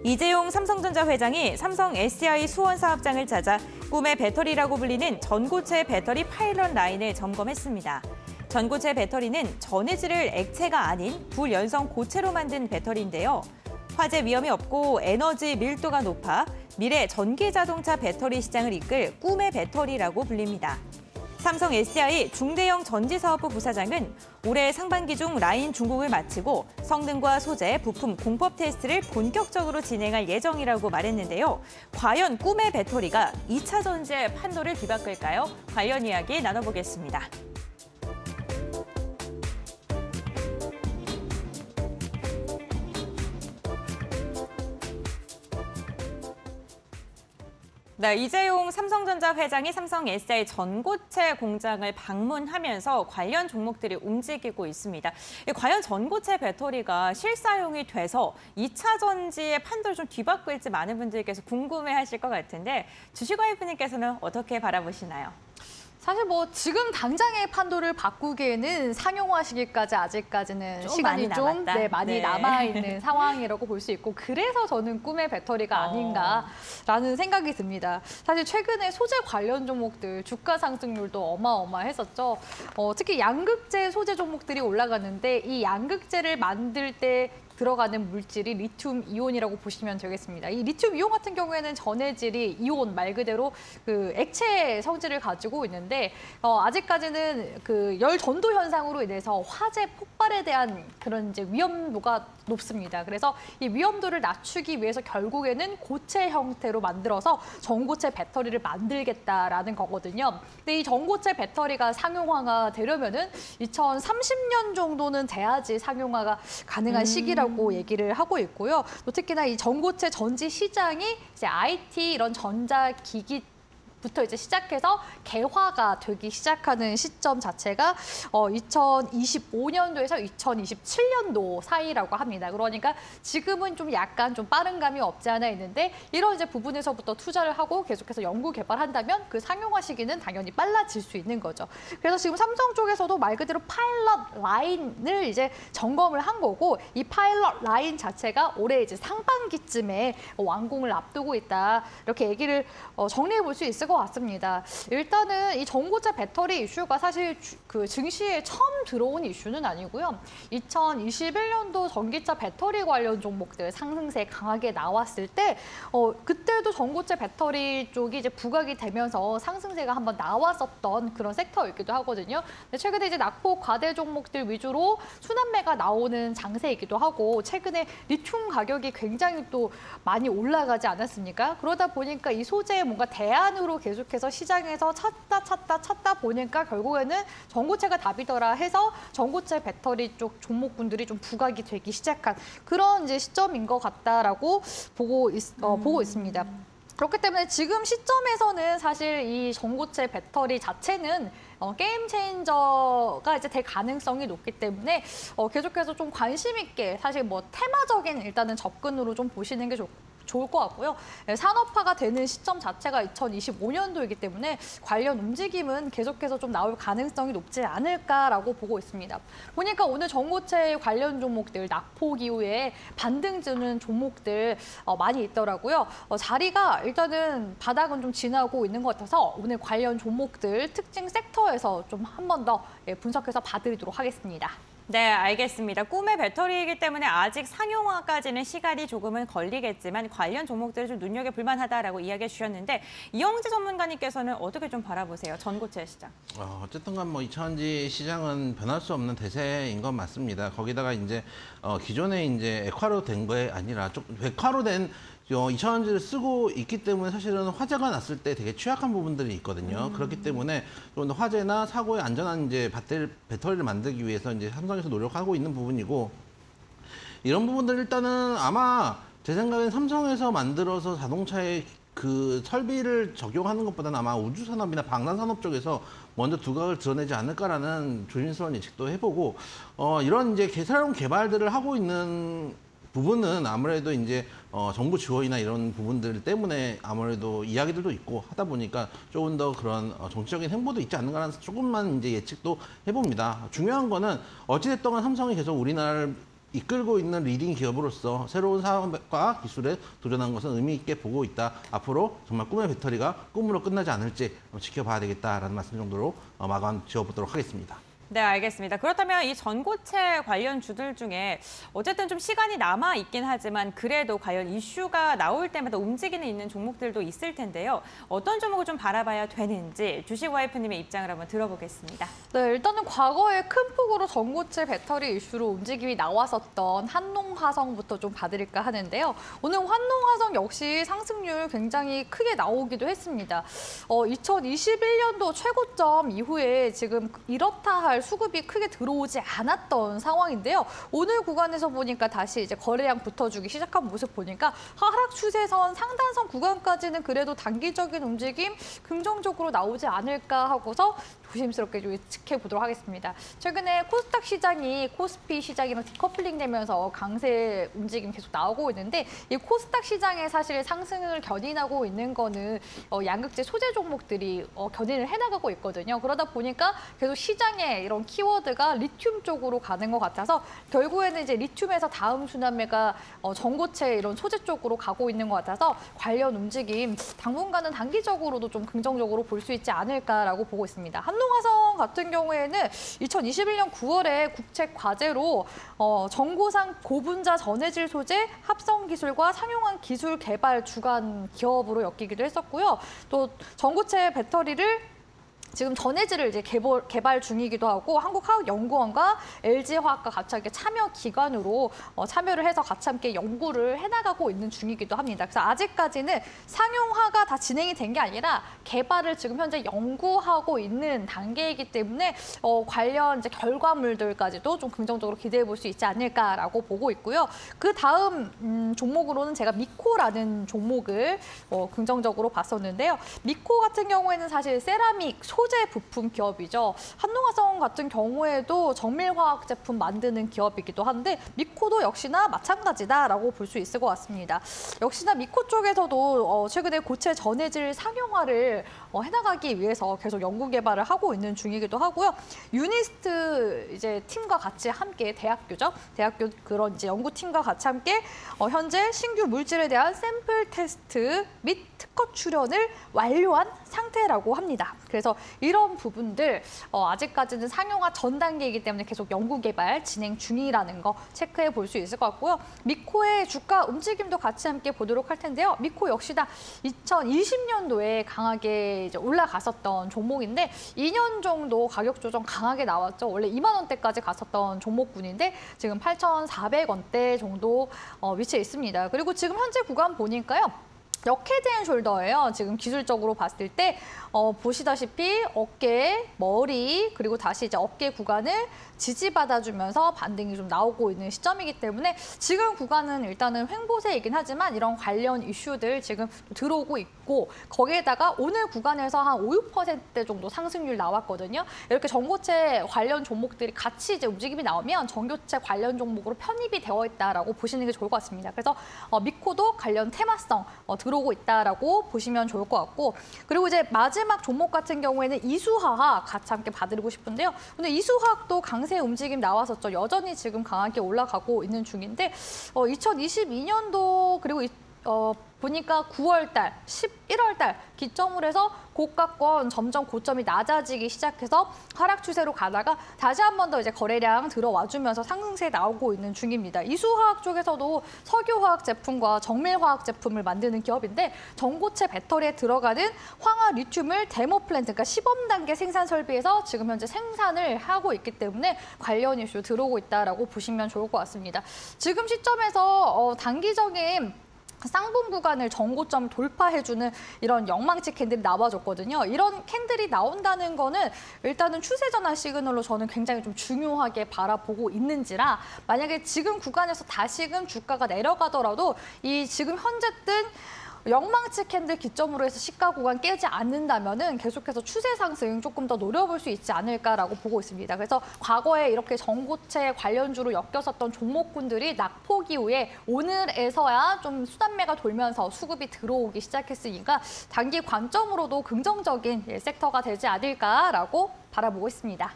이재용 삼성전자 회장이 삼성 SDI 수원 사업장을 찾아 꿈의 배터리라고 불리는 전고체 배터리 파일럿 라인을 점검했습니다. 전고체 배터리는 전해질을 액체가 아닌 불연성 고체로 만든 배터리인데요. 화재 위험이 없고 에너지 밀도가 높아 미래 전기자동차 배터리 시장을 이끌 꿈의 배터리라고 불립니다. 삼성 SDI 중대형 전지사업부 부사장은 올해 상반기 중 라인 중국을 마치고 성능과 소재, 부품 공법 테스트를 본격적으로 진행할 예정이라고 말했는데요. 과연 꿈의 배터리가 2차 전지의 판도를 뒤바꿀까요? 관련 이야기 나눠보겠습니다. 네, 이재용 삼성전자 회장이 삼성 SDI 전고체 공장을 방문하면서 관련 종목들이 움직이고 있습니다. 과연 전고체 배터리가 실사용이 돼서 2차 전지의 판도를 좀 뒤바꿀지 많은 분들께서 궁금해하실 것 같은데 주식와이프님께서는 어떻게 바라보시나요? 사실 뭐 지금 당장의 판도를 바꾸기에는 상용화 시기까지 아직까지는 시간이 많이 남아있는 상황이라고 볼 수 있고 그래서 저는 꿈의 배터리가 아닌가라는 생각이 듭니다. 사실 최근에 소재 관련 종목들 주가 상승률도 어마어마했었죠. 특히 양극재 소재 종목들이 올라갔는데 이 양극재를 만들 때 들어가는 물질이 리튬 이온이라고 보시면 되겠습니다. 이 리튬 이온 같은 경우에는 전해질이 이온 말 그대로 그 액체 성질을 가지고 있는데 아직까지는 그 열 전도 현상으로 인해서 화재 폭발에 대한 그런 이제 위험도가 높습니다. 그래서 이 위험도를 낮추기 위해서 결국에는 고체 형태로 만들어서 전고체 배터리를 만들겠다라는 거거든요. 근데 이 전고체 배터리가 상용화가 되려면은 2030년 정도는 돼야지 상용화가 가능한 시기라고 얘기를 하고 있고요. 또 특히나 이 전고체 전지 시장이 이제 IT 이런 전자기기 부터 이제 시작해서 개화가 되기 시작하는 시점 자체가 2025년도에서 2027년도 사이라고 합니다. 그러니까 지금은 좀 약간 좀 빠른 감이 없지 않아 있는데 이런 이제 부분에서부터 투자를 하고 계속해서 연구 개발한다면 그 상용화 시기는 당연히 빨라질 수 있는 거죠. 그래서 지금 삼성 쪽에서도 말 그대로 파일럿 라인을 이제 점검을 한 거고 이 파일럿 라인 자체가 올해 이제 상반기쯤에 완공을 앞두고 있다. 이렇게 얘기를 정리해 볼 수 있을 것 같습니다. 일단은 이 전고체 배터리 이슈가 사실 그 증시에 처음 들어온 이슈는 아니고요. 2021년도 전기차 배터리 관련 종목들 상승세 강하게 나왔을 때 그때도 전고체 배터리 쪽이 이제 부각이 되면서 상승세가 한번 나왔었던 그런 섹터이기도 하거든요. 근데 최근에 이제 낙폭 과대 종목들 위주로 순환매가 나오는 장세이기도 하고 최근에 리튬 가격이 굉장히 또 많이 올라가지 않았습니까? 그러다 보니까 이 소재에 뭔가 대안으로 계속해서 시장에서 찾다 보니까 결국에는 전고체가 답이더라 해서 전고체 배터리 쪽 종목군들이 좀 부각이 되기 시작한 그런 이제 시점인 것 같다라고 보고 있습니다. 그렇기 때문에 지금 시점에서는 사실 이 전고체 배터리 자체는 게임 체인저가 이제 될 가능성이 높기 때문에 계속해서 좀 관심 있게 사실 뭐 테마적인 일단은 접근으로 좀 보시는 게 좋을 것 같고요. 산업화가 되는 시점 자체가 2025년도이기 때문에 관련 움직임은 계속해서 좀 나올 가능성이 높지 않을까라고 보고 있습니다. 보니까 오늘 전고체 관련 종목들, 낙폭 이후에 반등 주는 종목들 많이 있더라고요. 자리가 일단은 바닥은 좀 지나고 있는 것 같아서 오늘 관련 종목들 특징 섹터에서 좀 한 번 더 분석해서 봐드리도록 하겠습니다. 네, 알겠습니다. 꿈의 배터리이기 때문에 아직 상용화까지는 시간이 조금은 걸리겠지만 관련 종목들을 좀 눈여겨볼 만하다라고 이야기해 주셨는데 이영재 전문가님께서는 어떻게 좀 바라보세요? 전고체 시장. 어쨌든 간 뭐 2차전지 시장은 변할 수 없는 대세인 건 맞습니다. 거기다가 이제 기존에 이제 액화로 된 거에 아니라 좀 백화로 된 2차전지를 쓰고 있기 때문에 사실은 화재가 났을 때 되게 취약한 부분들이 있거든요. 그렇기 때문에 좀 더 화재나 사고에 안전한 이제 배터리를 만들기 위해서 이제 삼성에서 노력하고 있는 부분이고 이런 부분들 일단은 아마 제 생각엔 삼성에서 만들어서 자동차에 그 설비를 적용하는 것보다는 아마 우주산업이나 방산산업 쪽에서 먼저 두각을 드러내지 않을까라는 조심스러운 예측도 해보고 이런 이제 새로운 개발들을 하고 있는 부분은 아무래도 이제 정부 지원이나 이런 부분들 때문에 아무래도 이야기들도 있고 하다 보니까 조금 더 그런 정치적인 행보도 있지 않는가라는 조금만 이제 예측도 해봅니다. 중요한 거는 어찌됐든 삼성이 계속 우리나라를 이끌고 있는 리딩 기업으로서 새로운 사업과 기술에 도전한 것은 의미 있게 보고 있다. 앞으로 정말 꿈의 배터리가 꿈으로 끝나지 않을지 지켜봐야 되겠다라는 말씀 정도로 마감 지어보도록 하겠습니다. 네, 알겠습니다. 그렇다면 이 전고체 관련 주들 중에 어쨌든 좀 시간이 남아 있긴 하지만 그래도 과연 이슈가 나올 때마다 움직이는 있는 종목들도 있을 텐데요. 어떤 종목을 좀 바라봐야 되는지 주식와이프님의 입장을 한번 들어보겠습니다. 네, 일단은 과거에 큰 폭으로 전고체 배터리 이슈로 움직임이 나왔었던 한농화성부터 좀 봐드릴까 하는데요. 오늘 한농화성 역시 상승률 굉장히 크게 나오기도 했습니다. 2021년도 최고점 이후에 지금 이렇다 할 수급이 크게 들어오지 않았던 상황인데요. 오늘 구간에서 보니까 다시 이제 거래량 붙어주기 시작한 모습 보니까 하락 추세선 상단선 구간까지는 그래도 단기적인 움직임 긍정적으로 나오지 않을까 하고서 조심스럽게 좀 지켜보도록 하겠습니다. 최근에 코스닥 시장이 코스피 시장이랑 디커플링 되면서 강세 움직임 계속 나오고 있는데 이 코스닥 시장에 사실 상승을 견인하고 있는 거는 양극재 소재 종목들이 견인을 해나가고 있거든요. 그러다 보니까 계속 시장에 이런 키워드가 리튬 쪽으로 가는 것 같아서 결국에는 이제 리튬에서 다음 순환매가 전고체 이런 소재 쪽으로 가고 있는 것 같아서 관련 움직임 당분간은 단기적으로도 좀 긍정적으로 볼 수 있지 않을까라고 보고 있습니다. 한농화성 같은 경우에는 2021년 9월에 국책 과제로 정고상 고분자 전해질 소재 합성 기술과 상용한 기술 개발 주간 기업으로 엮이기도 했었고요. 또 전고체 배터리를 지금 전해질을 이제 개발 중이기도 하고 한국화학연구원과 LG화학과 같이 함께 참여 기관으로 참여를 해서 같이 함께 연구를 해나가고 있는 중이기도 합니다. 그래서 아직까지는 상용화가 다 진행이 된 게 아니라 개발을 지금 현재 연구하고 있는 단계이기 때문에 관련 이제 결과물들까지도 좀 긍정적으로 기대해 볼 수 있지 않을까라고 보고 있고요. 그 다음 종목으로는 제가 미코라는 종목을 긍정적으로 봤었는데요. 미코 같은 경우에는 사실 세라믹 소재 부품 기업이죠. 한농화성 같은 경우에도 정밀화학 제품 만드는 기업이기도 한데 미코도 역시나 마찬가지다라고 볼 수 있을 것 같습니다. 역시나 미코 쪽에서도 최근에 고체 전해질 상용화를 해나가기 위해서 계속 연구 개발을 하고 있는 중이기도 하고요. 유니스트 이제 팀과 같이 함께 대학교죠. 대학교 그런 이제 연구팀과 같이 함께 현재 신규 물질에 대한 샘플 테스트 및 특허 출원을 완료한 상태라고 합니다. 그래서 이런 부분들 아직까지는 상용화 전 단계이기 때문에 계속 연구 개발 진행 중이라는 거 체크해 볼 수 있을 것 같고요. 미코의 주가 움직임도 같이 함께 보도록 할 텐데요. 미코 역시나 2020년도에 강하게 이제 올라갔었던 종목인데 2년 정도 가격 조정 강하게 나왔죠. 원래 2만 원대까지 갔었던 종목군인데 지금 8,400원대 정도 위치해 있습니다. 그리고 지금 현재 구간 보니까요. 역헤드앤숄더예요. 지금 기술적으로 봤을 때 보시다시피 어깨, 머리 그리고 다시 이제 어깨 구간을 지지받아주면서 반등이 좀 나오고 있는 시점이기 때문에 지금 구간은 일단은 횡보세이긴 하지만 이런 관련 이슈들 지금 들어오고 있고 거기에다가 오늘 구간에서 한 5, 6% 정도 상승률 나왔거든요. 이렇게 전고체 관련 종목들이 같이 이제 움직임이 나오면 전고체 관련 종목으로 편입이 되어 있다라고 보시는 게 좋을 것 같습니다. 그래서 미코도 관련 테마성 들어오고 있다라고 보시면 좋을 것 같고 그리고 이제 마지막 종목 같은 경우에는 이수화학 같이 함께 봐드리고 싶은데요. 오늘 이수화학도 강세 움직임 나왔었죠. 여전히 지금 강하게 올라가고 있는 중인데 2022년도 그리고 보니까 9월달, 11월달 기점으로 해서 고가권 점점 고점이 낮아지기 시작해서 하락 추세로 가다가 다시 한 번 더 이제 거래량 들어와주면서 상승세 나오고 있는 중입니다. 이수화학 쪽에서도 석유화학 제품과 정밀화학 제품을 만드는 기업인데 전고체 배터리에 들어가는 황화 리튬을 데모 플랜트, 그러니까 시범 단계 생산 설비에서 지금 현재 생산을 하고 있기 때문에 관련 이슈 들어오고 있다라고 보시면 좋을 것 같습니다. 지금 시점에서 단기적인 쌍분 구간을 전고점 돌파해주는 이런 영망치 캔들이 나와줬거든요. 이런 캔들이 나온다는 거는 일단은 추세 전환 시그널로 저는 굉장히 좀 중요하게 바라보고 있는지라 만약에 지금 구간에서 다시금 주가가 내려가더라도 이 지금 현재 뜬 영망치 캔들 기점으로 해서 시가 구간 깨지 않는다면은 계속해서 추세 상승 조금 더 노려볼 수 있지 않을까라고 보고 있습니다. 그래서 과거에 이렇게 전고체 관련주로 엮였었던 종목군들이 낙폭 이후에 오늘에서야 좀 수단매가 돌면서 수급이 들어오기 시작했으니까 단기 관점으로도 긍정적인 섹터가 되지 않을까라고 바라보고 있습니다.